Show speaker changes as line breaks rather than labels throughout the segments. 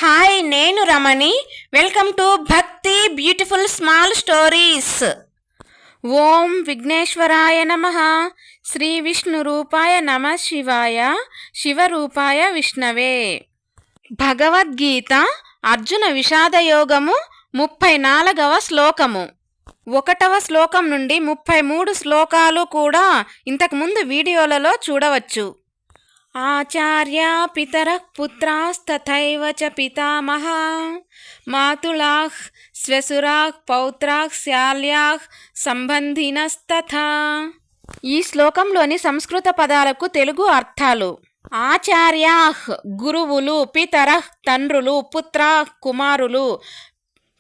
Hi, నేను రమణి. Welcome to భక్తి beautiful small stories. ఓం విఘ్నేశ్వరాయ నమః. శ్రీ విష్ణు రూపాయ నమ శివాయ. శివరూపాయ విష్ణవే. భగవద్గీత అర్జున విషాదయోగము 34వ శ్లోకము. 1వ శ్లోకం నుండి 33 శ్లోకాలు కూడా ఇంతకుముందు వీడియోలలో చూడవచ్చు. ఆచార్య పితరః పుత్రాస్తథైవ చ పితామహా మాతులాః శ్వశురాః పౌత్రాః శాల్యాః సంబంధినస్తథా. ఈ శ్లోకంలోని సంస్కృత పదాలకు తెలుగు అర్థాలు: ఆచార్యాః గురువులు, పితరః తండ్రులు, పుత్రాః కుమారులు,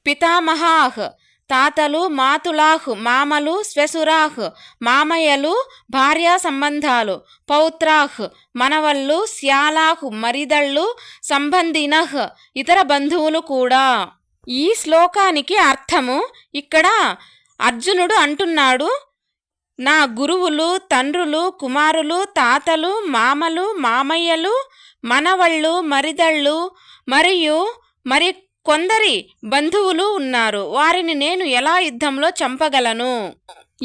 పితామహాః తాతలు, మాతులాహ్ మామలు, శ్వశురాహ్ మామయ్యలు భార్యా సంబంధాలు, పౌత్రాహ్ మనవళ్ళు, శ్యాలాహ్ మరిదళ్ళు, సంబంధినః ఇతర బంధువులు కూడా. ఈ శ్లోకానికి అర్థము: ఇక్కడ అర్జునుడు అంటున్నాడు, నా గురువులు, తండ్రులు, కుమారులు, తాతలు, మామలు, మామయ్యలు, మనవళ్ళు, మరిదళ్ళు మరియు కొందరి బంధువులు ఉన్నారు. వారిని నేను ఎలా యుద్ధంలో చంపగలను?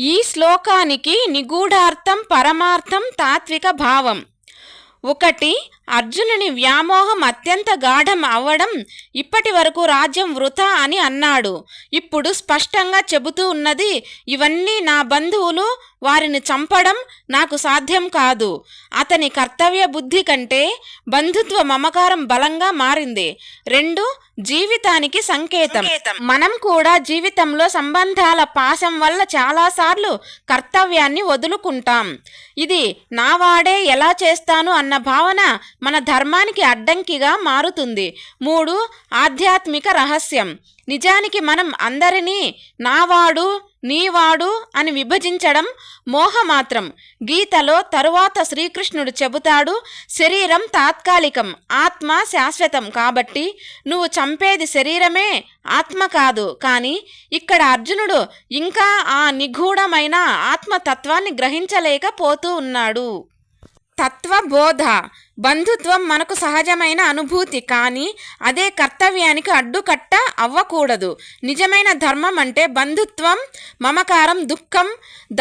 ఈ శ్లోకానికి నిగూఢార్థం, పరమార్థం, తాత్విక భావం. 1. అర్జునుని వ్యామోహం అత్యంత గాఢం అవ్వడం. ఇప్పటి వరకు రాజ్యం వృథా అని అన్నాడు. ఇప్పుడు స్పష్టంగా చెబుతూ ఉన్నది, ఇవన్నీ నా బంధువులు, వారిని చంపడం నాకు సాధ్యం కాదు. అతని కర్తవ్య బుద్ధి కంటే బంధుత్వ మమకారం బలంగా మారింది. 2. జీవితానికి సంకేతం. మనం కూడా జీవితంలో సంబంధాల పాశం వల్ల చాలాసార్లు కర్తవ్యాన్ని వదులుకుంటాం. ఇది నావాడే ఎలా చేస్తాను అన్న భావన మన ధర్మానికి అడ్డంకిగా మారుతుంది. 3. ఆధ్యాత్మిక రహస్యం. నిజానికి మనం అందరినీ నావాడు, నీవాడు అని విభజించడం మోహమాత్రం. గీతలో తరువాత శ్రీకృష్ణుడు చెబుతాడు, శరీరం తాత్కాలికం, ఆత్మ శాశ్వతం. కాబట్టి నువ్వు చంపేది శరీరమే, ఆత్మ కాదు. కానీ ఇక్కడ అర్జునుడు ఇంకా ఆ నిగూఢమైన ఆత్మతత్వాన్ని గ్రహించలేకపోతూ ఉన్నాడు. తత్వబోధ. బంధుత్వం మనకు సహజమైన అనుభూతి, కానీ అదే కర్తవ్యానికి అడ్డుకట్ట అవ్వకూడదు. నిజమైన ధర్మం అంటే బంధుత్వం, మమకారం, దుఃఖం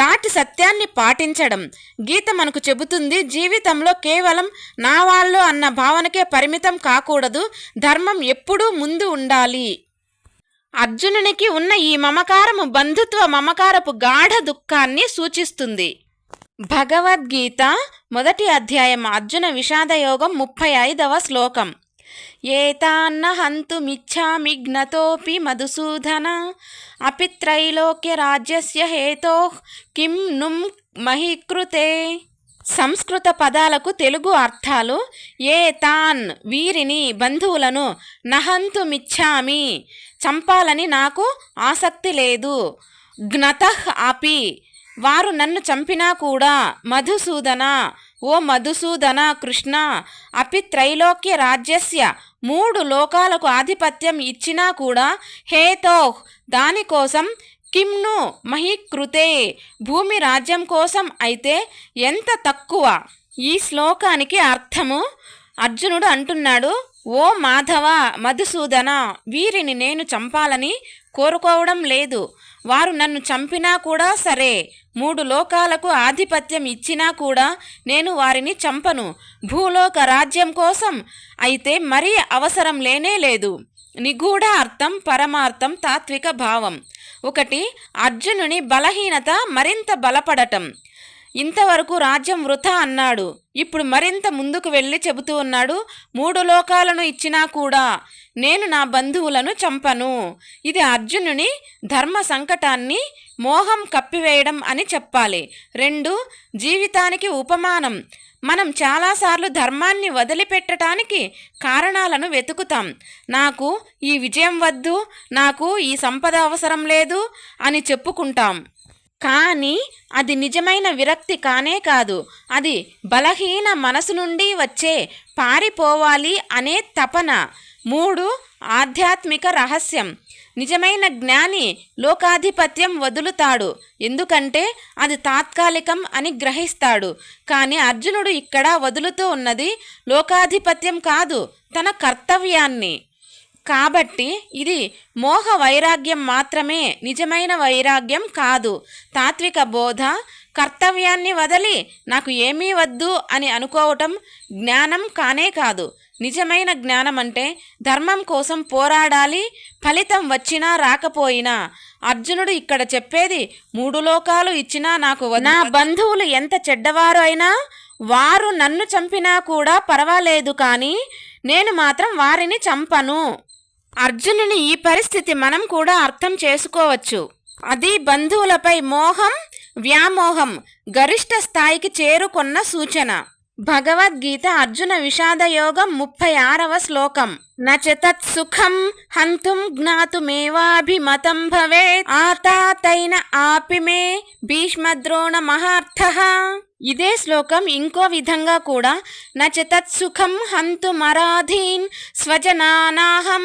దాటి సత్యాన్ని పాటించడం. గీత మనకు చెబుతుంది, జీవితంలో కేవలం నా వాళ్ళు అన్న భావనకే పరిమితం కాకూడదు. ధర్మం ఎప్పుడూ ముందు ఉండాలి. అర్జునునికి ఉన్న ఈ మమకారము బంధుత్వ మమకారపు గాఢ దుఃఖాన్ని సూచిస్తుంది. భగవద్గీత 1వ అధ్యాయం అర్జున విషాదయోగం 35వ శ్లోకం. ఏతాన్న హంతుమిచ్ఛామి జ్ఞతోపి మధుసూదన అపి త్రైలోక్య రాజ్యస్య హేతోః కిం నుం మహీకృతే. సంస్కృత పదాలకు తెలుగు అర్థాలు: ఏతాన్ వీరిని, బంధువులను, నహంతుమిచ్ఛామి చంపాలని నాకు ఆసక్తి లేదు, జ్ఞతః అపి వారు నన్ను చంపినా కూడా, మధుసూదన ఓ మధుసూదన కృష్ణ, అపి త్రైలోక్య రాజ్యస్య 3 లోకాలకు ఆధిపత్యం ఇచ్చినా కూడా, హేతోః దానికోసం, కిమ్ను మహీకృతే భూమి రాజ్యం కోసం అయితే ఎంత తక్కువ. ఈ శ్లోకానికి అర్థము: అర్జునుడు అంటున్నాడు, ఓ మాధవ, మధుసూదన వీరిని నేను చంపాలని కోరుకోవడం లేదు. వారు నన్ను చంపినా కూడా సరే, 3 లోకాలకు ఆధిపత్యం ఇచ్చినా కూడా నేను వారిని చంపను. భూలోక రాజ్యం కోసం అయితే మరీ అవసరం లేనే లేదు. నిగూఢ అర్థం, పరమార్థం, తాత్విక భావం. 1. అర్జునుని బలహీనత మరింత బలపడటం. ఇంతవరకు రాజ్యం వృథా అన్నాడు. ఇప్పుడు మరింత ముందుకు వెళ్ళి చెబుతూ ఉన్నాడు, 3 లోకాలను ఇచ్చినా కూడా నేను నా బంధువులను చంపను. ఇది అర్జునుని ధర్మ సంకటాన్ని, మోహం కప్పివేయడం అని చెప్పాలి. 2. జీవితానికి ఉపమానం. మనం చాలాసార్లు ధర్మాన్ని వదిలిపెట్టడానికి కారణాలను వెతుకుతాం. నాకు ఈ విజయం వద్దు, నాకు ఈ సంపద అవసరం లేదు అని చెప్పుకుంటాం. కానీ అది నిజమైన విరక్తి కానే కాదు. అది బలహీన మనసు నుండి వచ్చే పారిపోవాలి అనే తపన. 3. ఆధ్యాత్మిక రహస్యం. నిజమైన జ్ఞాని లోకాధిపత్యం వదులుతాడు, ఎందుకంటే అది తాత్కాలికం అని గ్రహిస్తాడు. కానీ అర్జునుడు ఇక్కడ వదులుతూ ఉన్నది లోకాధిపత్యం కాదు, తన కర్తవ్యాన్ని. కాబట్టి ఇది మోహ వైరాగ్యం మాత్రమే, నిజమైన వైరాగ్యం కాదు. తాత్విక బోధ కర్తవ్యాన్ని వదిలి నాకు ఏమీ వద్దు అని అనుకోవటం జ్ఞానం కానే కాదు. నిజమైన జ్ఞానం అంటే ధర్మం కోసం పోరాడాలి, ఫలితం వచ్చినా రాకపోయినా. అర్జునుడు ఇక్కడ చెప్పేది 3 లోకాలు ఇచ్చినా నాకు నా బంధువులు ఎంత చెడ్డవారు అయినా వారు నన్ను చంపినా కూడా పర్వాలేదు, కానీ నేను మాత్రం వారిని చంపను. అర్జునుని ఈ పరిస్థితి మనం కూడా అర్థం చేసుకోవచ్చు. అది బంధువులపై మోహం, వ్యామోహం గరిష్ట స్థాయికి చేరుకొన్న సూచన. భగవద్గీత అర్జున విషాదయోగం 36వ శ్లోకం. నచతత్ సుఖం హంతుం జ్ఞాతుమేవాభిమతం భవేత్ ఆతాతైన ఆపి మే భీష్మద్రోణ మహార్థః. ఇదే శ్లోకం ఇంకో విధంగా కూడా నచతత్ సుఖం హంతుమరాధీన్ స్వజనానాహం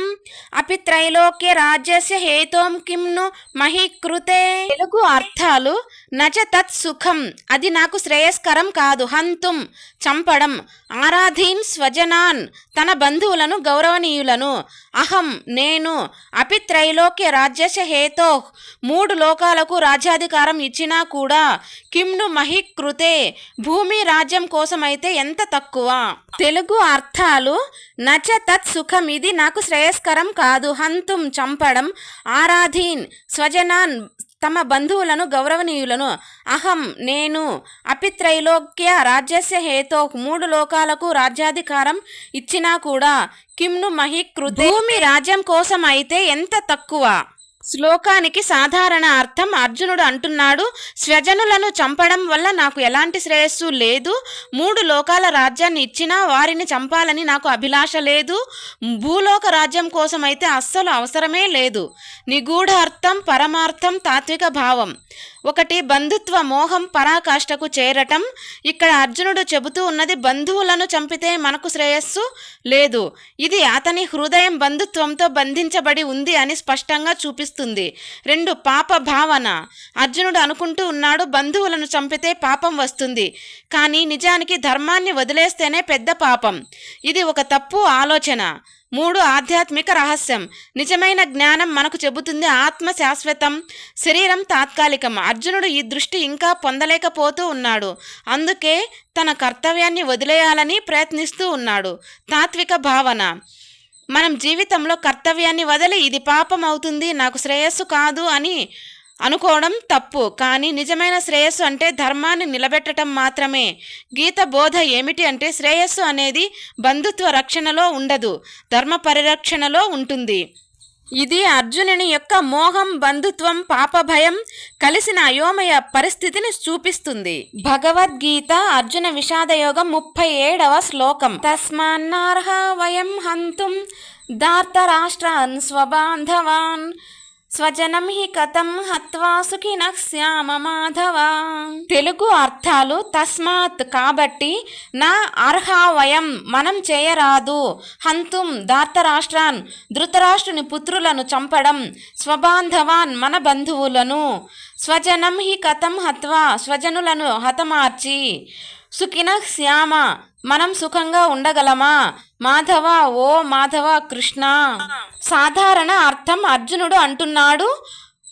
అపి త్రైలోక్య రాజ్యస్య హేతోం కిమ్ను మహీకృతే. తెలుగు అర్థాలు: నచతత్ సుఖం అది నాకు శ్రేయస్కరం కాదు, హంతుం చంపడం, ఆరాధీన్ స్వజనాన్ తన బంధువులను గౌరవనీయులను, అహం నేను, అపి త్రైలోక్య రాజ్యస్య హేతో 3 లోకాలకు రాజ్యాధికారం ఇచ్చినా కూడా, కిమ్ను మహీకృతే భూమి రాజ్యం కోసమైతే ఎంత తక్కువ. తెలుగు అర్థాలు: నచ తత్ సుఖం ఇది నాకు శ్రేయస్కరం కాదు, హంతుం చంపడం, ఆరాధీన్ స్వజనాన్ తమ బంధువులను గౌరవనీయులను, అహం నేను, అపిత్రైలోక్య రాజ్యస్య హేతో 3 లోకాలకు రాజ్యాధికారం ఇచ్చినా కూడా, కిమ్ను మహీకృతే భూమి రాజ్యం కోసం అయితే ఎంత తక్కువ. శ్లోకానికి సాధారణ అర్థం: అర్జునుడు అంటున్నాడు, స్వజనులను చంపడం వల్ల నాకు ఎలాంటి శ్రేయస్సు లేదు, 3 లోకాల రాజ్యాన్ని ఇచ్చినా వారిని చంపాలని నాకు అభిలాష లేదు, భూలోక రాజ్యం కోసం అయితే అస్సలు అవసరమే లేదు. నిగూఢ అర్థం, పరమార్థం, తాత్విక భావం. 1 బంధుత్వ మోహం పరాకాష్ఠకు చేరటం. ఇక్కడ అర్జునుడు చెబుతూ ఉన్నది బంధువులను చంపితే మనకు శ్రేయస్సు లేదు, ఇది అతని హృదయం బంధుత్వంతో బంధించబడి ఉంది అని స్పష్టంగా చూపిస్తుంది. 2 పాప భావన. అర్జునుడు అనుకుంటూ ఉన్నాడు బంధువులను చంపితే పాపం వస్తుంది, కానీ నిజానికి ధర్మాన్ని వదిలేస్తేనే పెద్ద పాపం. ఇది ఒక తప్పు ఆలోచన. 3 ఆధ్యాత్మిక రహస్యం. నిజమైన జ్ఞానం మనకు చెబుతుంది ఆత్మ శాశ్వతం, శరీరం తాత్కాలికం. అర్జునుడు ఈ దృష్టి ఇంకా పొందలేకపోతూ ఉన్నాడు, అందుకే తన కర్తవ్యాన్ని వదిలేయాలని ప్రయత్నిస్తూ ఉన్నాడు. తాత్విక భావన. మనం జీవితంలో కర్తవ్యాన్ని వదిలి ఇది పాపం అవుతుంది, నాకు శ్రేయస్సు కాదు అని అనుకోవడం తప్పు. కానీ నిజమైన శ్రేయస్సు అంటే ధర్మాన్ని నిలబెట్టడం మాత్రమే. గీత బోధ ఏమిటి అంటే శ్రేయస్సు అనేది బంధుత్వ రక్షణలో ఉండదు, ధర్మ పరిరక్షణలో ఉంటుంది. ఇది అర్జునుని యొక్క మోహం, బంధుత్వం, పాప భయం కలిసిన అయోమయ పరిస్థితిని చూపిస్తుంది. భగవద్గీత అర్జున విషాదయోగం 37వ శ్లోకం. తస్మాన్నార్హ వయం హంతుం ధార్తరాష్ట్రాన్ స్వబాంధవాన్ స్వజనం హి కథం హత్వా సుఖినః శ్యామ మాధవ. తెలుగు అర్థాలు: తస్మాత్ కాబట్టి, నా అర్హ వయం మనం చేయరాదు, హంతుం ధార్తరాష్ట్రాన్ ధృతరాష్ట్రుని పుత్రులను చంపడం, స్వబాంధవాన్ మన బంధువులను, స్వజనం హి కథం హత్వా స్వజనులను హతమార్చి, సుఖినః శ్యామ మనం సుఖంగా ఉండగలమా, మాధవ ఓ మాధవ కృష్ణ. సాధారణ అర్థం: అర్జునుడు అంటున్నాడు,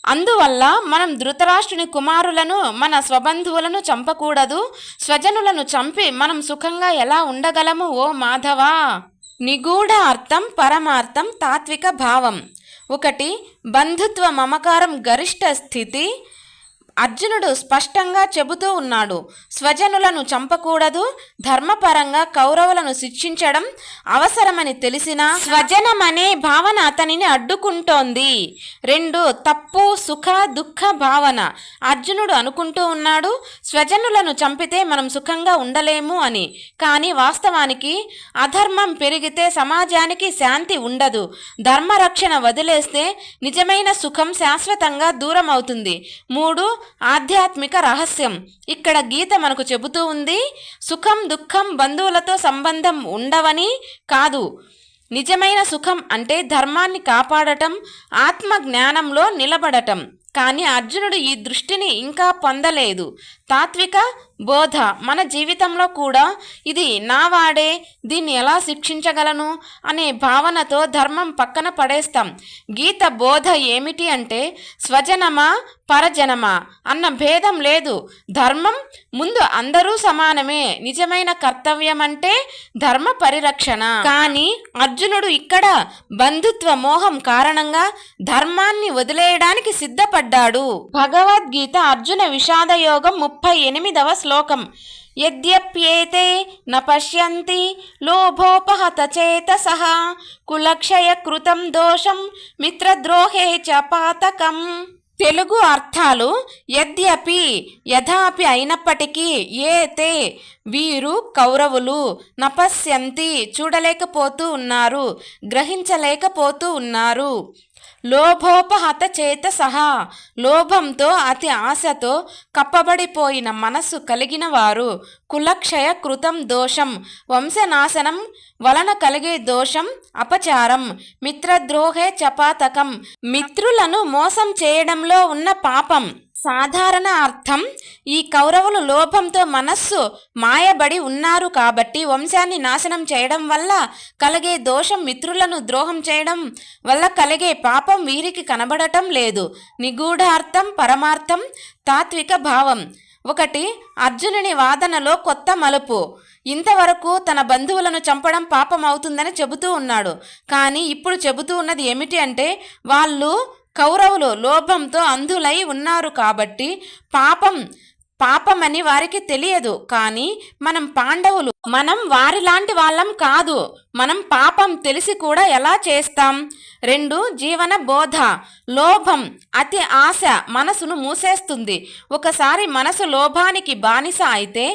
అందువల్ల మనం ధృతరాష్ట్రుని కుమారులను, మన స్వబంధువులను చంపకూడదు, స్వజనులను చంపి మనం సుఖంగా ఎలా ఉండగలము ఓ మాధవ. నిగూఢ అర్థం, పరమార్థం, తాత్విక భావం. 1 బంధుత్వ మమకారం గరిష్ట స్థితి. అర్జునుడు స్పష్టంగా చెబుతూ ఉన్నాడు, స్వజనులను చంపకూడదు, ధర్మపరంగా కౌరవులను శిక్షించడం అవసరమని తెలిసినా స్వజనం అనే భావన అతనిని అడ్డుకుంటోంది. 2 తప్పు, సుఖ, దుఃఖ భావన. అర్జునుడు అనుకుంటూ ఉన్నాడు, స్వజనులను చంపితే మనం సుఖంగా ఉండలేము అని. కానీ వాస్తవానికి అధర్మం పెరిగితే సమాజానికి శాంతి ఉండదు. ధర్మరక్షణ వదిలేస్తే నిజమైన సుఖం శాశ్వతంగా దూరం అవుతుంది. 3 ఆధ్యాత్మిక రహస్యం. ఇక్కడ గీత మనకు చెబుతూ ఉంది, సుఖం దుఃఖం బంధువులతో సంబంధం ఉండవని కాదు. నిజమైన సుఖం అంటే ధర్మాన్ని కాపాడటం, ఆత్మ జ్ఞానంలో నిలబడటం. కానీ అర్జునుడు ఈ దృష్టిని ఇంకా పొందలేదు. తాత్విక బోధ మన జీవితంలో కూడా ఇది నా వాడే, దీన్ని ఎలా శిక్షించగలను అనే భావనతో ధర్మం పక్కన పడేస్తాం. గీత బోధ ఏమిటి అంటే స్వజనమా పరజనమా అన్న భేదం లేదు. ధర్మం ముందు అందరూ సమానమే. నిజమైన కర్తవ్యం అంటే ధర్మ పరిరక్షణ. కానీ అర్జునుడు ఇక్కడ బంధుత్వ మోహం కారణంగా ధర్మాన్ని వదిలేయడానికి సిద్ధపడ్డాడు. భగవద్గీత అర్జున విషాద యోగం 38వ శ్లోకం. యద్యప్యేతే న పశ్యంతి లోభోపహత చేతసః కులక్షయ కృతం దోషం మిత్రద్రోహే చ పాతకం. తెలుగు అర్థాలు: యద్యపి యథాపి అయినప్పటికీ, ఏతే వీరు కౌరవులు, నపశ్యంతి చూడలేకపోతూ ఉన్నారు, గ్రహించలేకపోతూ ఉన్నారు. లోభోపహత చేతసః లోభంతో అతి ఆశతో కప్పబడిపోయిన మనస్సు కలిగిన వారు. కులక్షయ కృతం దోషం వంశనాశనం వలన కలిగే దోషం అపచారం. మిత్రద్రోహే చపాతకం మిత్రులను మోసం చేయడంలో ఉన్న పాపం. సాధారణ అర్థం: ఈ కౌరవులు లోభంతో మనస్సు మాయబడి ఉన్నారు కాబట్టి వంశాన్ని నాశనం చేయడం వల్ల కలిగే దోషం, మిత్రులను ద్రోహం చేయడం వల్ల కలిగే పాపం వీరికి కనబడటం లేదు. నిగూఢార్థం, పరమార్థం, తాత్విక భావం. 1. అర్జునుని వాదనలో కొత్త మలుపు. ఇంతవరకు తన బంధువులను చంపడం పాపం అవుతుందని చెబుతూ ఉన్నాడు. కానీ ఇప్పుడు చెబుతూ ఉన్నది ఏమిటి అంటే వాళ్ళు కౌరవులు లోభంతో అంధులై ఉన్నారు కాబట్టి పాపమని వారికి తెలియదు. కానీ మనం పాండవులు, మనం వారిలాంటి వాళ్ళం కాదు. మనం పాపం తెలిసి కూడా ఎలా చేస్తాం? 2. జీవన బోధ. లోభం, అతి ఆశ మనసును మూసేస్తుంది. ఒకసారి మనసు లోభానికి బానిస అయితే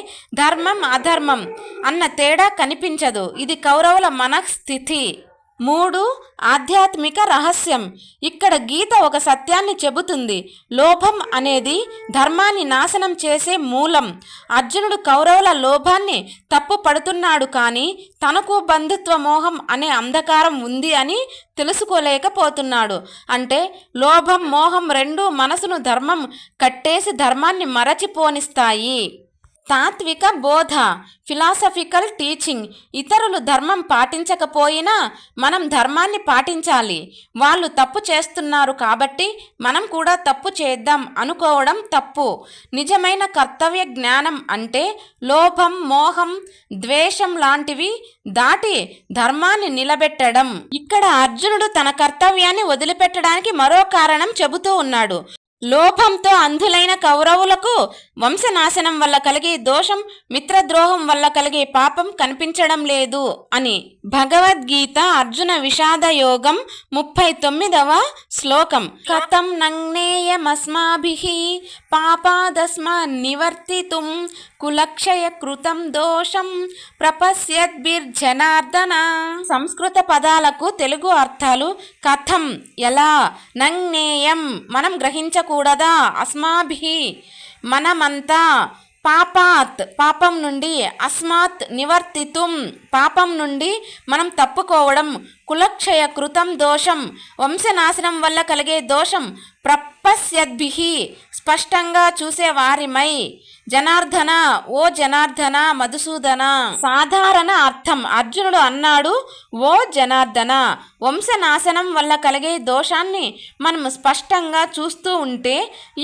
ధర్మం అధర్మం అన్న తేడా కనిపించదు. ఇది కౌరవుల మనఃస్థితి. 3. ఆధ్యాత్మిక రహస్యం. ఇక్కడ గీత ఒక సత్యాన్ని చెబుతుంది. లోభం అనేది ధర్మాన్ని నాశనం చేసే మూలం. అర్జునుడు కౌరవుల లోభాన్ని తప్పు పడుతున్నాడు, కానీ తనకు బంధుత్వ మోహం అనే అంధకారం ఉంది అని తెలుసుకోలేకపోతున్నాడు. అంటే లోభం, మోహం రెండూ మనసును ధర్మం కట్టేసి ధర్మాన్ని మరచిపోనిస్తాయి. తాత్విక బోధ, ఫిలాసఫికల్ టీచింగ్. ఇతరులు ధర్మం పాటించకపోయినా మనం ధర్మాన్ని పాటించాలి. వాళ్ళు తప్పు చేస్తున్నారు కాబట్టి మనం కూడా తప్పు చేద్దాం అనుకోవడం తప్పు. నిజమైన కర్తవ్య జ్ఞానం అంటే లోభం, మోహం, ద్వేషం లాంటివి దాటి ధర్మాన్ని నిలబెట్టడం. ఇక్కడ అర్జునుడు తన కర్తవ్యాన్ని వదిలిపెట్టడానికి మరో కారణం చెబుతూ ఉన్నాడు. లోభంతో అంధులైన కౌరవులకు వంశనాశనం వల్ల కలిగే దోషం, మిత్రద్రోహం వల్ల కలిగే పాపం కనిపించడం లేదు అని. భగవద్గీత అర్జున విషాద యోగం 39వ శ్లోకం. కథం నంజ్ఞేయమస్మాభిః పాపాదస్మాన్ నివర్తితుం కులక్షయ కృతం దోషం ప్రపశ్యద్భిర్జనార్దన. సంస్కృత పదాలకు తెలుగు అర్థాలు: కథం ఎలా, నంజ్ఞేయం మనం గ్రహించకూడదా, అస్మాభిః మనమంతా, పాపాత్ పాపం నుండి, అస్మాత్ నివర్తితుం పాపం నుండి మనం తప్పుకోవడం, కులక్షయ కృతం దోషం వంశనాశనం వల్ల కలిగే దోషం, ప్రపశ్యద్భిః స్పష్టంగా చూసే వారిమై, జనార్దన ఓ జనార్దన, మధుసూదన. సాధారణ అర్థం: అర్జునుడు అన్నాడు, ఓ జనార్దన, వంశనాశనం వల్ల కలిగే దోషాన్ని మనం స్పష్టంగా చూస్తూ ఉంటే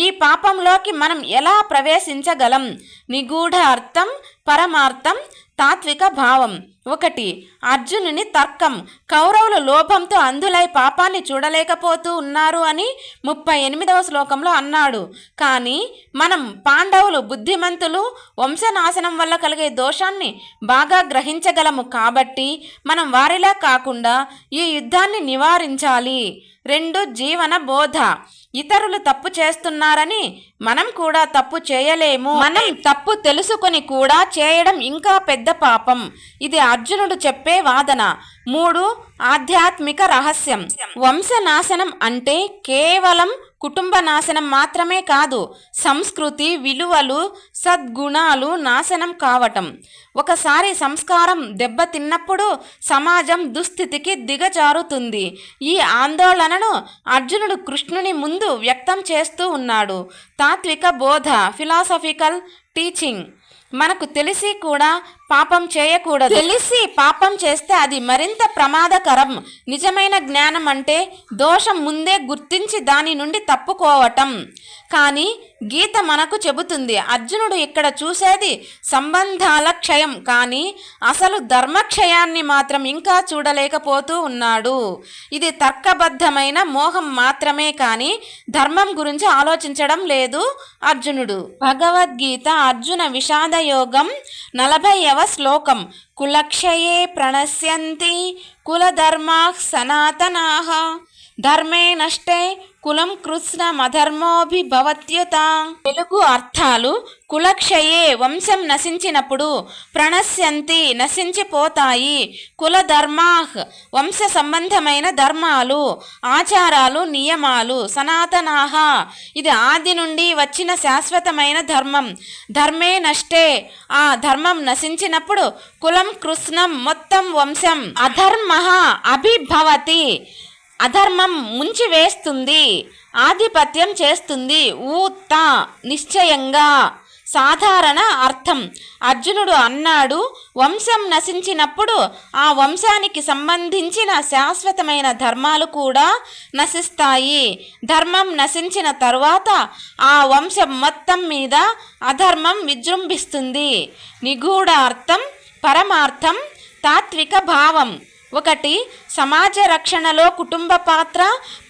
ఈ పాపంలోకి మనం ఎలా ప్రవేశించగలం? నిగూఢ అర్థం, పరమార్థం, తాత్విక భావం. 1. అర్జునుని తర్కం. కౌరవులు లోభంతో అంధులై పాపాన్ని చూడలేకపోతూ ఉన్నారు అని 38వ శ్లోకంలో అన్నాడు. కానీ మనం పాండవులు బుద్ధిమంతులు, వంశనాశనం వల్ల కలిగే దోషాన్ని బాగా గ్రహించగలము కాబట్టి మనం వారిలా కాకుండా ఈ యుద్ధాన్ని నివారించాలి. 2. జీవన బోధ. ఇతరులు తప్పు చేస్తున్నారని మనం కూడా తప్పు చేయలేము. మనం తప్పు తెలుసుకొని కూడా చేయడం ఇంకా పెద్ద పాపం. ఇది అర్జునుడు చెప్పే వాదన. 3. ఆధ్యాత్మిక రహస్యం. వంశనాశనం అంటే కేవలం కుటుంబ నాశనం మాత్రమే కాదు, సంస్కృతి, విలువలు, సద్గుణాలు నాశనం కావటం. ఒకసారి సంస్కారం దెబ్బతిన్నప్పుడు సమాజం దుస్థితికి దిగజారుతుంది. ఈ ఆందోళనను అర్జునుడు కృష్ణుని ముందు వ్యక్తం చేస్తూ ఉన్నాడు. తాత్విక బోధ, ఫిలాసఫికల్ టీచింగ్. మనకు తెలిసి కూడా పాపం చేయకూడదు. తెలిసి పాపం చేస్తే అది మరింత ప్రమాదకరం. నిజమైన జ్ఞానం అంటే దోషం ముందే గుర్తించి దాని నుండి తప్పుకోవటం. కానీ గీత మనకు చెబుతుంది, అర్జునుడు ఇక్కడ చూసేది సంబంధాల క్షయం కానీ అసలు ధర్మక్షయాన్ని మాత్రం ఇంకా చూడలేకపోతూ ఉన్నాడు. ఇది తర్కబద్ధమైన మోహం మాత్రమే కానీ ధర్మం గురించి ఆలోచించడం లేదు అర్జునుడు. భగవద్గీత అర్జున విషాద యోగం 40వ శ్లోకం. కులక్షయే ప్రణశ్యంతి కులధర్మాః సనాతనాః ధర్మే నష్టే కులం కృష్ణమధర్మోభిభవత్యుత. తెలుగు అర్థాలు: కులక్షయే వంశం నశించినప్పుడు, ప్రణశ్యంతి నశించిపోతాయి, కులధర్మాః వంశ సంబంధమైన ధర్మాలు, ఆచారాలు, నియమాలు, సనాతనాః ఇది ఆది నుండి వచ్చిన శాశ్వతమైన ధర్మం, ధర్మే నష్టే ఆ ధర్మం నశించినప్పుడు, కులం కృష్ణం మొత్తం వంశం, అధర్మః అభిభవతి అధర్మం ముంచివేస్తుంది, ఆధిపత్యం చేస్తుంది, ఊత నిశ్చయంగా. సాధారణ అర్థం: అర్జునుడు అన్నాడు, వంశం నశించినప్పుడు ఆ వంశానికి సంబంధించిన శాశ్వతమైన ధర్మాలు కూడా నశిస్తాయి. ధర్మం నశించిన తరువాత ఆ వంశం మొత్తం మీద అధర్మం విజృంభిస్తుంది. నిగూఢ అర్థం, పరమార్థం, తాత్విక భావం. 1. సమాజ రక్షణలో కుటుంబ పాత్ర.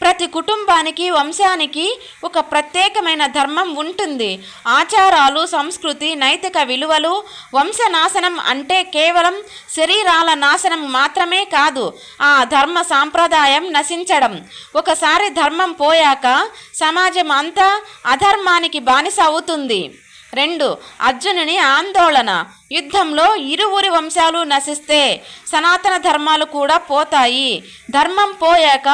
ప్రతి కుటుంబానికి, వంశానికి ఒక ప్రత్యేకమైన ధర్మం ఉంటుంది. ఆచారాలు, సంస్కృతి, నైతిక విలువలు. వంశనాశనం అంటే కేవలం శరీరాల నాశనం మాత్రమే కాదు, ఆ ధర్మ సాంప్రదాయం నశించడం. ఒకసారి ధర్మం పోయాక సమాజం అంతా అధర్మానికి బానిస అవుతుంది. 2. అర్జునుని ఆందోళన. యుద్ధంలో ఇరువురి వంశాలు నశిస్తే సనాతన ధర్మాలు కూడా పోతాయి. ధర్మం పోయాక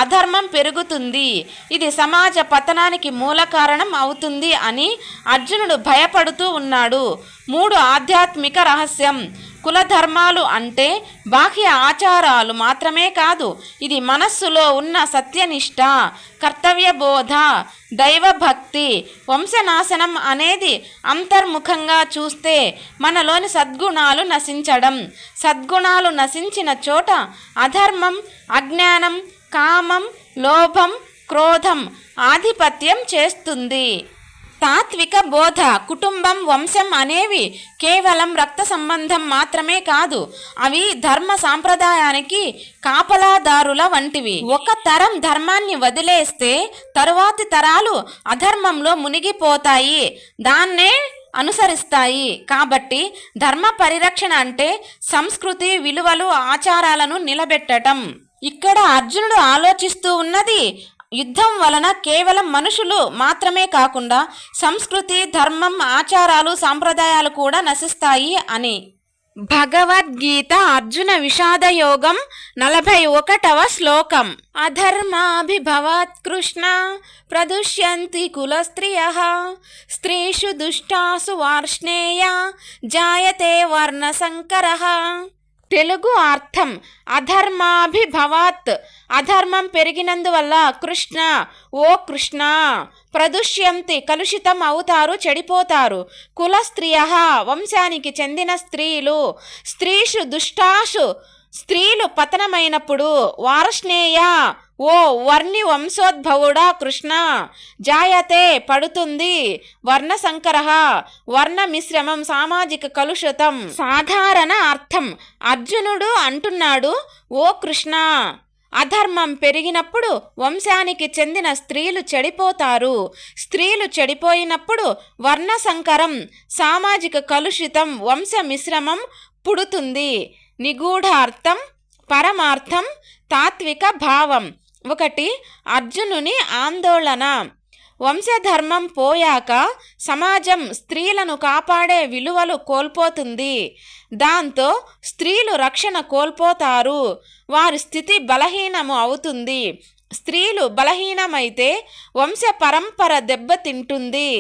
అధర్మం పెరుగుతుంది. ఇది సమాజ పతనానికి మూల కారణం అవుతుంది అని అర్జునుడు భయపడుతూ ఉన్నాడు. 3. ఆధ్యాత్మిక రహస్యం. కులధర్మాలు అంటే బాహ్య ఆచారాలు మాత్రమే కాదు, ఇది మనస్సులో ఉన్న సత్యనిష్ట, కర్తవ్యబోధ, దైవభక్తి. వంశనాశనం అనేది అంతర్ముఖంగా చూస్తే మనలోని సద్గుణాలు నశించడం. సద్గుణాలు నశించిన చోట అధర్మం, అజ్ఞానం, కామం, లోభం, క్రోధం ఆధిపత్యం చేస్తుంది. తాత్విక బోధ. కుటుంబం, వంశం అనేవి కేవలం రక్త సంబంధం మాత్రమే కాదు, అవి ధర్మ సాంప్రదాయానికి కాపలాదారుల వంటివి. ఒక తరం ధర్మాన్ని వదిలేస్తే తరువాతి తరాలు అధర్మంలో మునిగిపోతాయి, దాన్నే అనుసరిస్తాయి. కాబట్టి ధర్మ పరిరక్షణ అంటే సంస్కృతి, విలువలు, ఆచారాలను నిలబెట్టడం. ఇక్కడ అర్జునుడు ఆలోచిస్తూ ఉన్నది యుద్ధం వలన కేవలం మనుషులు మాత్రమే కాకుండా సంస్కృతి, ధర్మం, ఆచారాలు, సాంప్రదాయాలు కూడా నశిస్తాయి అని. భగవద్గీత అర్జున విషాద యోగం 41వ శ్లోకం. అధర్మాభిభవాత్ కృష్ణ ప్రదుష్యంతి కులస్త్రియః స్త్రీషు దుష్టాసు వార్ష్ణేయ జాయతే వర్ణసంకరః. తెలుగు అర్థం: అధర్మాభిభవాత్ అధర్మం పెరిగినందువల్ల, కృష్ణ ఓ కృష్ణ, ప్రదుష్యంతి కలుషితం అవుతారు, చెడిపోతారు, కుల స్త్రియః వంశానికి చెందిన స్త్రీలు, స్త్రీషు దుష్టాషు స్త్రీలు పతనమైనప్పుడు, వార్ష్ణేయ ఓ వర్ణి వంశోద్భవుడా కృష్ణ, జాయతే పడుతుంది, వర్ణసంకరః వర్ణ మిశ్రమం, సామాజిక కలుషితం. సాధారణ అర్థం: అర్జునుడు అంటున్నాడు, ఓ కృష్ణ, అధర్మం పెరిగినప్పుడు వంశానికి చెందిన స్త్రీలు చెడిపోతారు, స్త్రీలు చెడిపోయినప్పుడు వర్ణసంకరం, సామాజిక కలుషితం, వంశ మిశ్రమం పుడుతుంది. నిగూఢ అర్థం, పరమార్థం, తాత్విక భావం. 1. అర్జునుని ఆందోళన. వంశధర్మం పోయాక సమాజం స్త్రీలను కాపాడే విలువలు కోల్పోతుంది. దాంతో స్త్రీలు రక్షణ కోల్పోతారు, వారి స్థితి బలహీనము అవుతుంది. స్త్రీలు బలహీనమైతే వంశ పరంపర దెబ్బతింటుంది.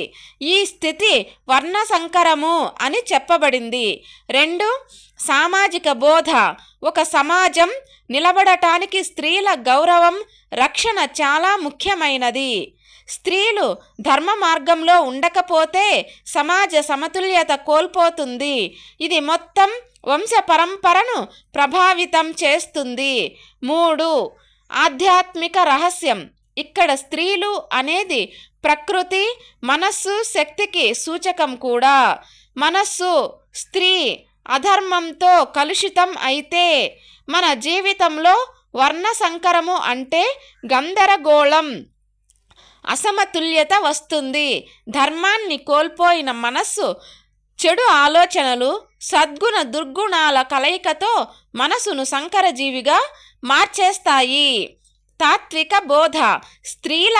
ఈ స్థితి వర్ణ సంకరము అని చెప్పబడింది. 2. సామాజిక బోధ. ఒక సమాజం నిలబడటానికి స్త్రీల గౌరవం, రక్షణ చాలా ముఖ్యమైనది. స్త్రీలు ధర్మ మార్గంలో ఉండకపోతే సమాజ సమతుల్యత కోల్పోతుంది. ఇది మొత్తం వంశ పరంపరను ప్రభావితం చేస్తుంది. 3. ఆధ్యాత్మిక రహస్యం. ఇక్కడ స్త్రీలు అనేది ప్రకృతి, మనస్సు, శక్తికి సూచకం కూడా. మనస్సు స్త్రీ అధర్మంతో కలుషితం అయితే మన జీవితంలో వర్ణ సంకరము అంటే గందరగోళం, అసమతుల్యత వస్తుంది. ధర్మాన్ని కోల్పోయిన మనస్సు చెడు ఆలోచనలు, సద్గుణ దుర్గుణాల కలయికతో మనసును సంకరజీవిగా మార్చేస్తాయి. తాత్విక బోధ. స్త్రీల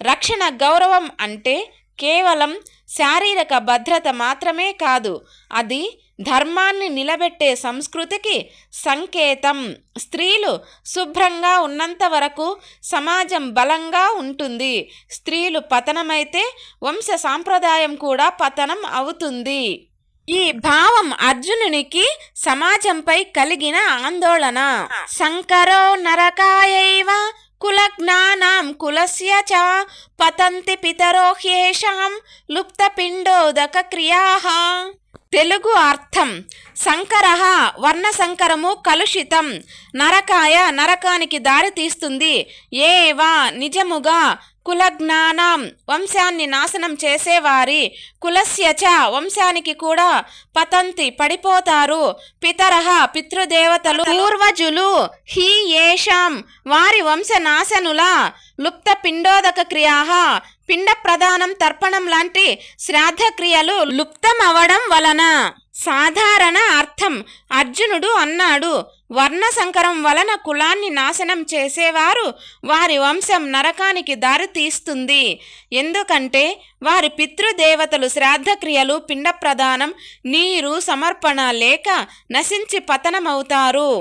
రక్షణ గౌరవం అంటే కేవలం శారీరక భద్రత మాత్రమే కాదు, అది ధర్మాన్ని నిలబెట్టే సంస్కృతికి సంకేతం. స్త్రీలు శుభ్రంగా ఉన్నంత వరకు సమాజం బలంగా ఉంటుంది. స్త్రీలు పతనమైతే వంశ సాంప్రదాయం కూడా పతనం అవుతుంది. ఈ భావం అర్జునునికి సమాజంపై కలిగిన ఆందోళన. శంకరో నరకాయైవ కులజ్ఞానాం కులస్య చ పతంతి పితరో హ్యేషాం లుప్తపిండోదక క్రియాః. తెలుగు అర్థం: సంకరః వర్ణసంకరము కలుషితం, నరకాయ నరకానికి దారి తీస్తుంది, ఏవా నిజముగా, కులజ్ఞానం వంశాన్ని నాశనం చేసేవారి, కులస్యచ వంశానికి కూడా, పతంతి పడిపోతారు, పితరః పితృదేవతలు, పూర్వజులు, హి ఏషాం వారి వంశనాశనుల, లుప్త పిండోదక క్రియాః పిండ ప్రదానం, తర్పణం లాంటి శ్రాద్ధ క్రియలు లుప్తమవడం వలన. సాధారణ అర్థం: అర్జునుడు అన్నాడు, వర్ణ సంకరం వలన కులాన్ని నాశనం చేసేవారు వారి వంశం నరకానికి దారి తీస్తుంది. ఎందుకంటే వారి పితృదేవతలు శ్రాద్ధ క్రియలు, పిండ ప్రదానం, నీరు సమర్పణ లేక నశించి పతనమవుతారు.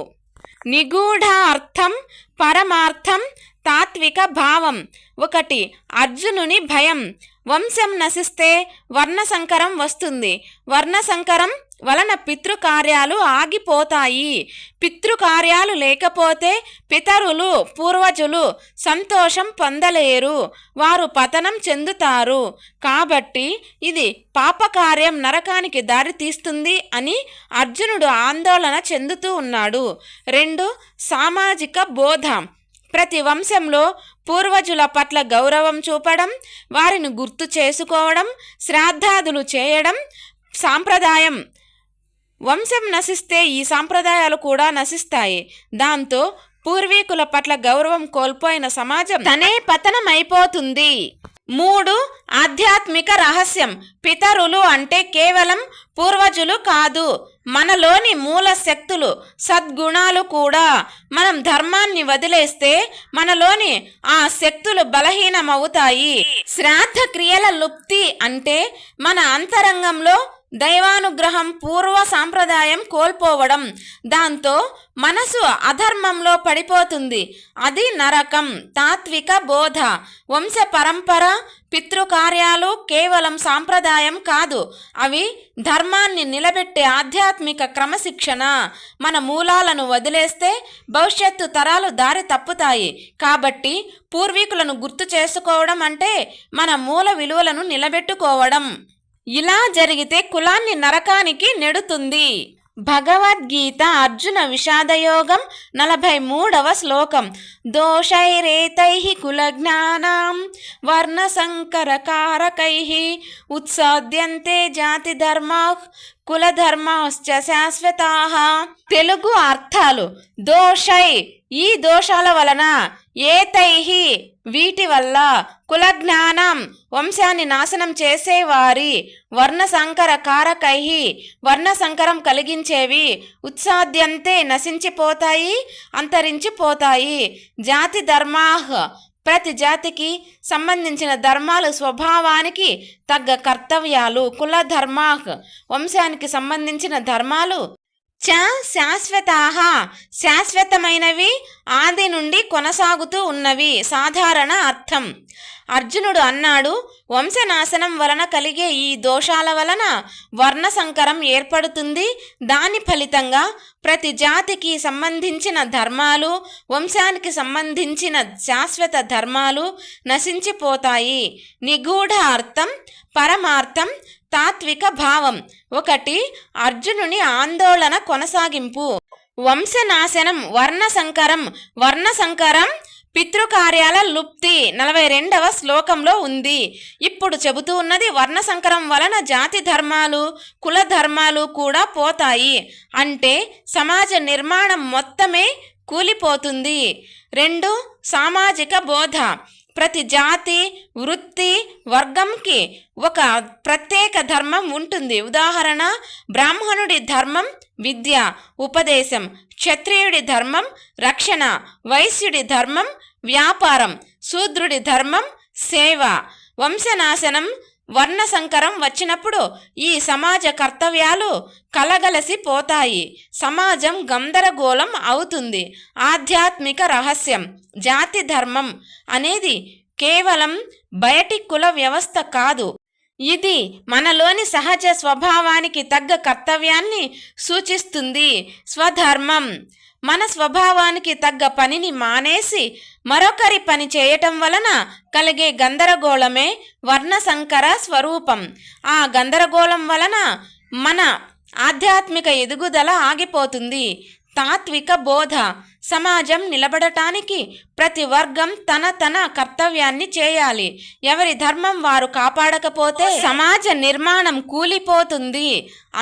నిగూఢ అర్థం, పరమార్థం, తాత్విక భావం. 1. అర్జునుని భయం. వంశం నశిస్తే వర్ణ సంకరం వస్తుంది. వర్ణ సంకరం వలన పితృకార్యాలు ఆగిపోతాయి. పితృకార్యాలు లేకపోతే పితరులు, పూర్వజులు సంతోషం పొందలేరు, వారు పతనం చెందుతారు. కాబట్టి ఇది పాపకార్యం, నరకానికి దారి తీస్తుంది అని అర్జునుడు ఆందోళన చెందుతూ ఉన్నాడు. 2. సామాజిక బోధ. ప్రతి వంశంలో పూర్వజుల పట్ల గౌరవం చూపడం, వారిని గుర్తు చేసుకోవడం, శ్రాద్ధాదులు చేయడం సాంప్రదాయం. వంశం నశిస్తే ఈ సాంప్రదాయాలు కూడా నశిస్తాయి. దాంతో పూర్వీకుల పట్ల గౌరవం కోల్పోయిన సమాజం తనే పతనమైపోతుంది. 3. ఆధ్యాత్మిక రహస్యం. పితరులు అంటే కేవలం పూర్వజులు కాదు, మనలోని మూల శక్తులు, సద్గుణాలు కూడా. మనం ధర్మాన్ని వదిలేస్తే మనలోని ఆ శక్తులు బలహీనమవుతాయి. శ్రాద్ధ క్రియల లుప్తి అంటే మన అంతరంగంలో దైవానుగ్రహం, పూర్వ సాంప్రదాయం కోల్పోవడం. దాంతో మనసు అధర్మంలో పడిపోతుంది, అది నరకం. తాత్విక బోధ. వంశ పరంపర, పితృకార్యాలు కేవలం సాంప్రదాయం కాదు, అవి ధర్మాన్ని నిలబెట్టే ఆధ్యాత్మిక క్రమశిక్షణ. మన మూలాలను వదిలేస్తే భవిష్యత్తు తరాలు దారి తప్పుతాయి. కాబట్టి పూర్వీకులను గుర్తు చేసుకోవడం అంటే మన మూల విలువలను నిలబెట్టుకోవడం. ఇలా జరిగితే కులాన్ని నరకానికి నెడుతుంది. భగవద్గీత అర్జున విషాదయోగం 43వ శ్లోకం. దోషైరేతైః కులజ్ఞానాం వర్ణసంకరకారకైః ఉత్సాద్యంతే జాతి ధర్మాః కులధర్మాశ్చ శాశ్వతాః. తెలుగు అర్థాలు: దోషై ఈ దోషాల వలన, ఏతైః వీటి వల్ల, కులజ్ఞానం వంశాన్ని నాశనం చేసేవారి, వర్ణసంకర కారకైః వర్ణసంకరం కలిగించేవి, ఉత్సాద్యంతే నశించిపోతాయి, అంతరించిపోతాయి, జాతి ధర్మాః ప్రతి జాతికి సంబంధించిన ధర్మాలు, స్వభావానికి తగ్గ కర్తవ్యాలు, కుల ధర్మాః వంశానికి సంబంధించిన ధర్మాలు, చ శాశ్వతాః శాశ్వతమైనవి, ఆది నుండి కొనసాగుతూ ఉన్నవి. సాధారణ అర్థం. అర్జునుడు అన్నాడు, వంశనాశనం వలన కలిగే ఈ దోషాల వలన వర్ణ సంకరం ఏర్పడుతుంది. దాని ఫలితంగా ప్రతి జాతికి సంబంధించిన ధర్మాలు, వంశానికి సంబంధించిన శాశ్వత ధర్మాలు నశించిపోతాయి. నిగూఢ అర్థం, పరమార్థం, తాత్విక భావం. 1. అర్జునుని ఆందోళన కొనసాగింపు. వంశనాశనం, వర్ణసంకరం. వర్ణసంకరం పితృకార్యాల లుప్తి 42వ శ్లోకంలో ఉంది. ఇప్పుడు చెబుతూ ఉన్నది వర్ణసంకరం వలన జాతి ధర్మాలు, కుల ధర్మాలు కూడా పోతాయి. అంటే సమాజ నిర్మాణం మొత్తమే కూలిపోతుంది. 2. సామాజిక బోధ. ప్రతి జాతి, వృత్తి, వర్గంకి ఒక ప్రత్యేక ధర్మం ఉంటుంది. ఉదాహరణ, బ్రాహ్మణుడి ధర్మం విద్య, ఉపదేశం. క్షత్రియుడి ధర్మం రక్షణ, వైశ్యుడి ధర్మం వ్యాపారం, శూద్రుడి ధర్మం సేవ. వంశనాశనం, వర్ణసంకరం వచ్చినప్పుడు ఈ సమాజ కర్తవ్యాలు కలగలసి పోతాయి. సమాజం గందరగోళం అవుతుంది. ఆధ్యాత్మిక రహస్యం. జాతి ధర్మం అనేది కేవలం బయటి కుల వ్యవస్థ కాదు. ఇది మనలోని సహజ స్వభావానికి తగ్గ కర్తవ్యాన్ని సూచిస్తుంది. స్వధర్మం. మన స్వభావానికి తగ్గ పనిని మానేసి మరొకరి పని చేయటం వలన కలిగే గందరగోళమే వర్ణసంకర స్వరూపం. ఆ గందరగోళం వలన మన ఆధ్యాత్మిక ఎదుగుదల ఆగిపోతుంది. తాత్విక బోధ. సమాజం నిలబడటానికి ప్రతి వర్గం తన కర్తవ్యాన్ని చేయాలి. ఎవరి ధర్మం వారు కాపాడకపోతే సమాజ నిర్మాణం కూలిపోతుంది.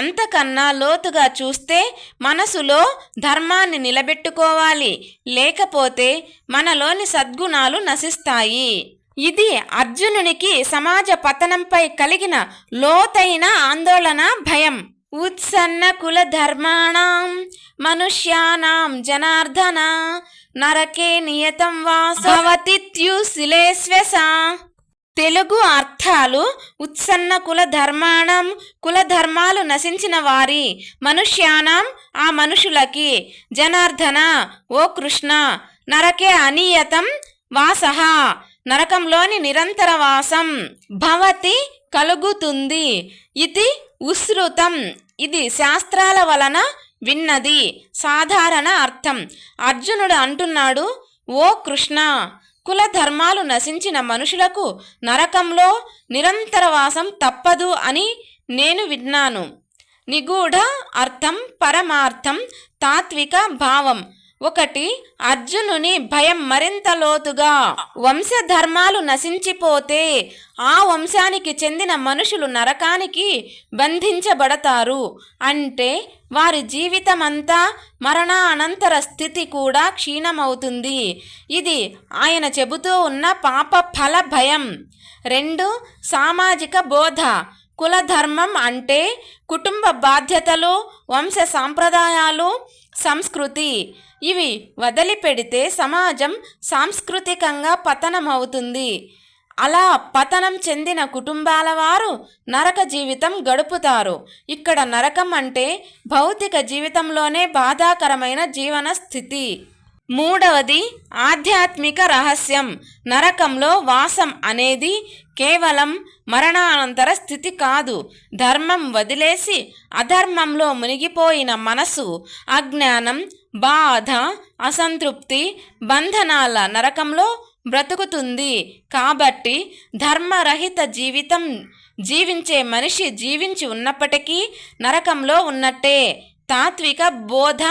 అంతకన్నా లోతుగా చూస్తే మనసులో ధర్మాన్ని నిలబెట్టుకోవాలి, లేకపోతే మనలోని సద్గుణాలు నశిస్తాయి. ఇది అర్జునునికి సమాజ పతనంపై కలిగిన లోతైన ఆందోళన, భయం. ఉత్సన్న కుల ధర్మాణం మనుష్యానాం జనార్దన నరకే నియతం వాసవతిత్యుశిలేశ్వస. తెలుగు అర్థాలు. ఉత్సన్న కుల ధర్మాణం, కుల ధర్మాలు నశించిన వారి, మనుష్యానాం ఆ మనుషులకి, జనార్దన ఓ కృష్ణ, నరకే అనియతం వాసః నరకంలోని నిరంతర వాసం, భవతి కలుగుతుంది, ఇది ఉశ్రుతం ఇది శాస్త్రాల వలన విన్నది. సాధారణ అర్థం. అర్జునుడు అంటున్నాడు, ఓ కృష్ణ, కుల ధర్మాలు నశించిన మనుషులకు నరకంలో నిరంతరవాసం తప్పదు అని నేను విన్నాను. నిగూఢ అర్థం, పరమార్థం, తాత్విక భావం. 1. అర్జునుని భయం మరింత లోతుగా. వంశధర్మాలు నశించిపోతే ఆ వంశానికి చెందిన మనుషులు నరకానికి బంధించబడతారు. అంటే వారి జీవితమంతా మరణానంతర స్థితి కూడా క్షీణమవుతుంది. ఇది ఆయన చెబుతూ ఉన్న పాప ఫల భయం. 2. సామాజిక బోధ. కులధర్మం అంటే కుటుంబ బాధ్యతలు, వంశ సాంప్రదాయాలు, సంస్కృతి. ఇవి వదిలిపెడితే సమాజం సాంస్కృతికంగా పతనమవుతుంది. అలా పతనం చెందిన కుటుంబాల వారు నరక జీవితం గడుపుతారు. ఇక్కడ నరకం అంటే భౌతిక జీవితంలోనే బాధాకరమైన జీవన స్థితి. 3. ఆధ్యాత్మిక రహస్యం. నరకంలో వాసం అనేది కేవలం మరణానంతర స్థితి కాదు. ధర్మం వదిలేసి అధర్మంలో మునిగిపోయిన మనసు అజ్ఞానం, బాధ, అసంతృప్తి, బంధనాల నరకంలో బ్రతుకుతుంది. కాబట్టి ధర్మరహిత జీవితం జీవించే మనిషి జీవించి ఉన్నప్పటికీ నరకంలో ఉన్నట్టే. తాత్విక బోధ,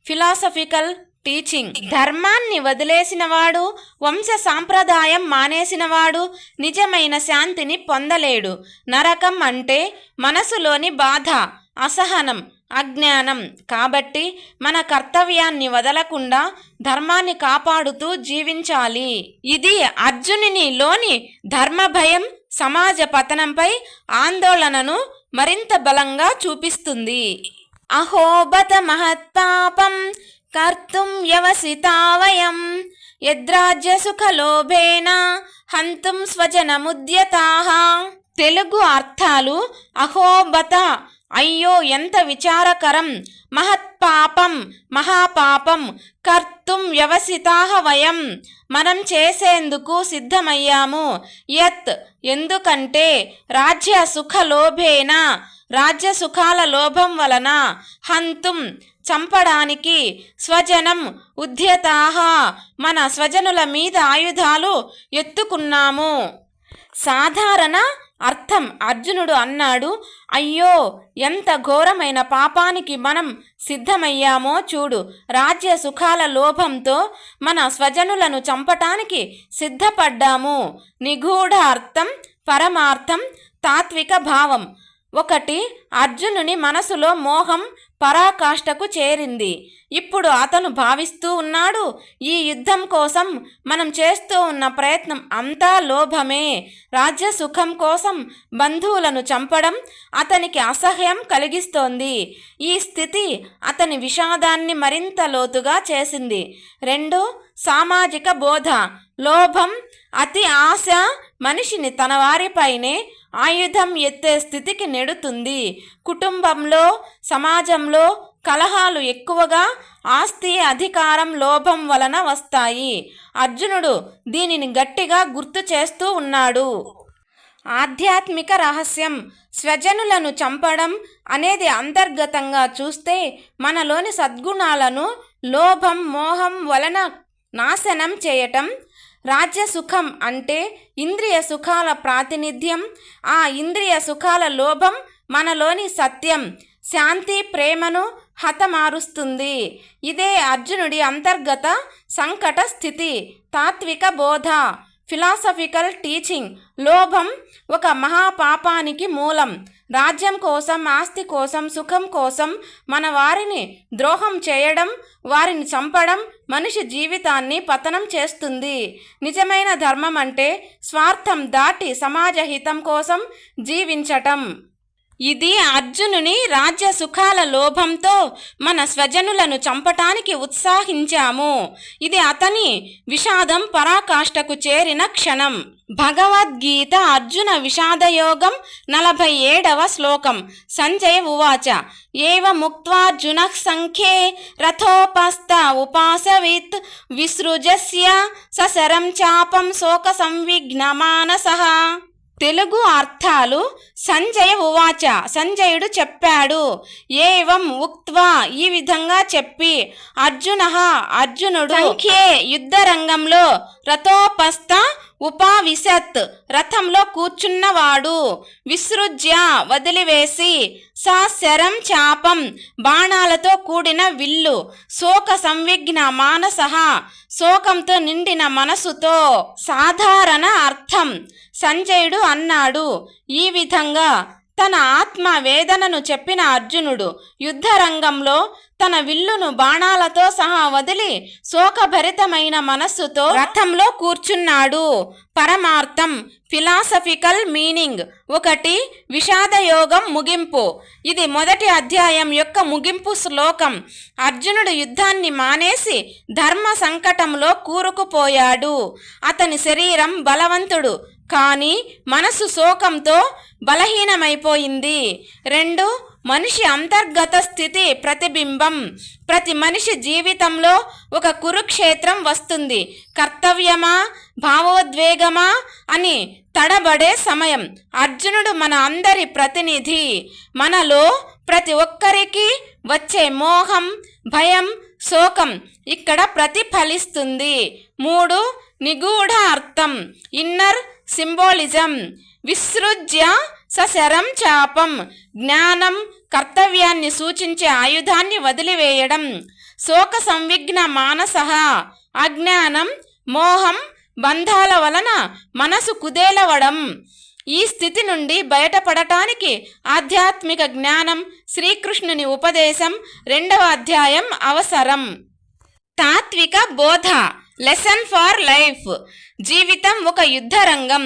ఫిలాసఫికల్ టీచింగ్. ధర్మాన్ని వదిలేసినవాడు, వంశ సాంప్రదాయం మానేసినవాడు నిజమైన శాంతిని పొందలేడు. నరకం అంటే మనసులోని బాధ, అసహనం, అజ్ఞానం. కాబట్టి మన కర్తవ్యాన్ని వదలకుండా ధర్మాన్ని కాపాడుతూ జీవించాలి. ఇది అర్జునునిలోని ధర్మ భయం సమాజ పతనంపై ఆందోళనను మరింత బలంగా చూపిస్తుంది. అహోబత మహత్పాపం కర్తుం వ్యవసితా వయం యద్రాజ్య సుఖలోభేన హంతుం స్వజనముద్యతాః. తెలుగు అర్థాలు. అహోబత అయ్యో ఎంత విచారకరం, మహత్పాపం మహాపాపం కర్తుం వ్యవసితాః వయం, మనం చేసేందుకు సిద్ధమయ్యాము. యత్ ఎందుకంటే రాజ్య సుఖ లోభేన, రాజ్య సుఖాల లోభం వలన, హంతుం చంపడానికి, స్వజనం ఉద్యతాః మన స్వజనుల మీద ఆయుధాలు ఎత్తుకున్నాము. సాధారణ అర్థం అర్జునుడు అన్నాడు, అయ్యో ఎంత ఘోరమైన పాపానికి మనం సిద్ధమయ్యామో చూడు. రాజ్య సుఖాల లోభంతో మన స్వజనులను చంపటానికి సిద్ధపడ్డాము. నిగూఢ అర్థం, పరమార్థం, తాత్విక భావం. ఒకటి, అర్జునుని మనసులో మోహం పరాకాష్ఠకు చేరింది. ఇప్పుడు అతను భావిస్తూ ఉన్నాడు, ఈ యుద్ధం కోసం మనం చేస్తూ ఉన్న ప్రయత్నం అంతా లోభమే. రాజ్య సుఖం కోసం బంధువులను చంపడం అతనికి అసహ్యం కలిగిస్తోంది. ఈ స్థితి అతని విషాదాన్ని మరింత లోతుగా చేసింది. 2, సామాజిక బోధ. లోభం, అతి ఆశ మనిషిని తన వారిపైనే ఆయుధం ఎత్తే స్థితికి నెడుతుంది. కుటుంబంలో, సమాజంలో కలహాలు ఎక్కువగా ఆస్తి, అధికారం, లోభం వలన వస్తాయి. అర్జునుడు దీనిని గట్టిగా గుర్తు చేస్తూ ఉన్నాడు. ఆధ్యాత్మిక రహస్యం. స్వజనులను చంపడం అనేది అంతర్గతంగా చూస్తే మనలోని సద్గుణాలను లోభం, మోహం వలన నాశనం చేయటం. రాజ్య సుఖం అంటే ఇంద్రియ సుఖాల ప్రాతినిధ్యం. ఆ ఇంద్రియ సుఖాల లోభం మనలోని సత్యం, శాంతి, ప్రేమను హతమారుస్తుంది. ఇదే అర్జునుడి అంతర్గత సంకట స్థితి. తాత్విక బోధ, ఫిలాసఫికల్ టీచింగ్. లోభం ఒక మహాపాపానికి మూలం. రాజ్యం కోసం, ఆస్తి కోసం, సుఖం కోసం మన వారిని ద్రోహం చేయడం, వారిని చంపడం మనిషి జీవితాన్ని పతనం చేస్తుంది. నిజమైన ధర్మం అంటే స్వార్థం దాటి సమాజ హితం కోసం జీవించటం. ఇది అర్జునుని రాజ్య సుఖాల లోభంతో మన స్వజనులను చంపటానికి ఉత్సాహించాము. ఇది అతని విషాదం పరాకాష్ఠకు చేరిన క్షణం. భగవద్గీత అర్జున విషాదయోగం 47వ శ్లోకం. సంజయ ఉవాచ ఏవముక్త్వార్జునః సంఖ్యే రథోపస్థ ఉపాసవిత్ విసృజస్య సశరం చాపం శోక సంవిఘ్నమానసః. తెలుగు అర్థాలు. సంజయ ఉవాచ, సంజయుడు చెప్పాడు. ఏవం ఉక్త్వా ఈ విధంగా చెప్పి, అర్జునుడు సంఖ్యే యుద్ధరంగంలో, రథోపస్థ ఉపావిశత్ రథంలో కూర్చున్నవాడు, విసృజ్య వదిలివేసి, శరం చాపం బాణాలతో కూడిన విల్లు, శోక సంవిఘ్న మానసః శోకంతో నిండిన మనసుతో. సాధారణ అర్థం. సంజయుడు అన్నాడు, ఈ విధంగా తన ఆత్మ వేదనను చెప్పిన అర్జునుడు యుద్ధరంగంలో తన విల్లును బాణాలతో సహా వదిలి శోకభరితమైన మనస్సుతో రథంలో కూర్చున్నాడు. పరమార్థం, ఫిలాసఫికల్ మీనింగ్. 1, విషాదయోగం ముగింపు. ఇది మొదటి అధ్యాయం యొక్క ముగింపు శ్లోకం. అర్జునుడు యుద్ధాన్ని మానేసి ధర్మ సంకటంలో కూరుకుపోయాడు. అతని శరీరం బలవంతుడు, కానీ మనసు శోకంతో బలహీనమైపోయింది. 2, మనిషి అంతర్గత స్థితి ప్రతిబింబం. ప్రతి మనిషి జీవితంలో ఒక కురుక్షేత్రం వస్తుంది. కర్తవ్యమా, భావోద్వేగమా అని తడబడే సమయం. అర్జునుడు మన అందరి ప్రతినిధి. మనలో ప్రతి ఒక్కరికి వచ్చే మోహం, భయం, శోకం ఇక్కడ ప్రతిఫలిస్తుంది. 3, నిగూఢ అర్థం, ఇన్నర్ సింబాలిజం. విసృజ్య సశరం చాపం, జ్ఞానం, కర్తవ్యాన్ని సూచించే ఆయుధాన్ని వదిలివేయడం. శోక సంవిఘ్న మానసః, అజ్ఞానం, మోహం, బంధాల వలన మనసు కుదేలవడం. ఈ స్థితి నుండి బయటపడటానికి ఆధ్యాత్మిక జ్ఞానం, శ్రీకృష్ణుని ఉపదేశం 2వ అధ్యాయం అవసరం. తాత్విక బోధ, లెసన్ ఫర్ లైఫ్. జీవితం ఒక యుద్ధరంగం.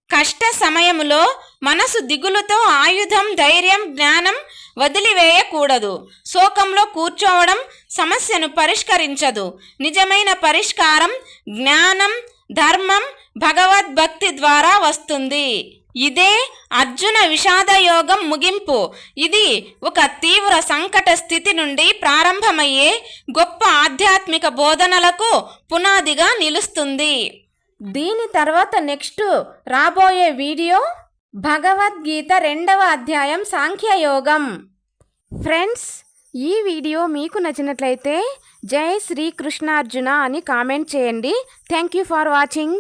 కష్ట సమయములో మనసు దిగులుతో ఆయుధం, ధైర్యం, జ్ఞానం వదిలివేయకూడదు. శోకంలో కూర్చోవడం సమస్యను పరిష్కరించదు. నిజమైన పరిష్కారం జ్ఞానం, ధర్మం, భగవద్భక్తి ద్వారా వస్తుంది. ఇదే అర్జున విషాద యోగం ముగింపు. ఇది ఒక తీవ్ర సంకట స్థితి నుండి ప్రారంభమయ్యే గొప్ప ఆధ్యాత్మిక బోధనలకు పునాదిగా నిలుస్తుంది. దీని తర్వాత నెక్స్ట్ రాబోయే వీడియో భగవద్గీత 2వ అధ్యాయం సాంఖ్యయోగం. ఫ్రెండ్స్, ఈ వీడియో మీకు నచ్చినట్లయితే జై శ్రీకృష్ణార్జున అని కామెంట్ చేయండి. Thank you for watching.